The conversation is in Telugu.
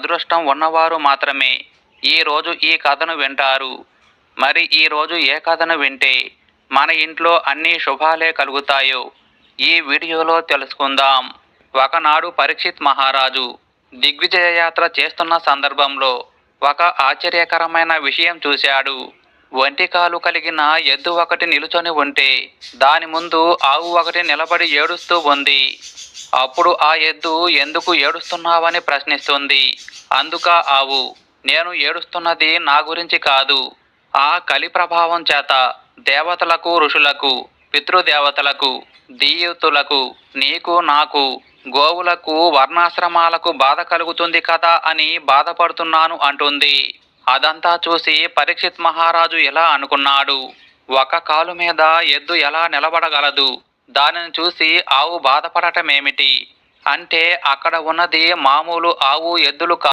అదృష్టం ఉన్నవారు మాత్రమే ఈరోజు ఈ కథను వింటారు. మరి ఈరోజు ఏ కథను వింటే మన ఇంట్లో అన్ని శుభాలే కలుగుతాయో ఈ వీడియోలో తెలుసుకుందాం. ఒకనాడు పరీక్షిత్ మహారాజు దిగ్విజయ యాత్ర చేస్తున్న సందర్భంలో ఒక ఆశ్చర్యకరమైన విషయం చూశాడు. ఒంటికాలు కలిగిన ఎద్దు ఒకటి నిలుచొని ఉంటే దాని ముందు ఆవు ఒకటి నిలబడి ఏడుస్తూ ఉంది. అప్పుడు ఆ ఎద్దు ఎందుకు ఏడుస్తున్నావని ప్రశ్నిస్తుంది. అందుక ఆవు, నేను ఏడుస్తున్నది నా గురించి కాదు, ఆ కలి ప్రభావం చేత దేవతలకు, ఋషులకు, పితృదేవతలకు, దీయుతులకు, నీకు, నాకు, గోవులకు, వర్ణాశ్రమాలకు బాధ కలుగుతుంది కదా అని బాధపడుతున్నాను అంటుంది. అదంతా చూసి పరీక్షిత్ మహారాజు ఇలా అనుకున్నాడు, ఒక కాలు మీద ఎద్దు ఎలా నిలబడగలదు? దానిని చూసి ఆవు బాధపడటమేమిటి? అంటే అక్కడ ఉన్నది మామూలు ఆవు ఎద్దులు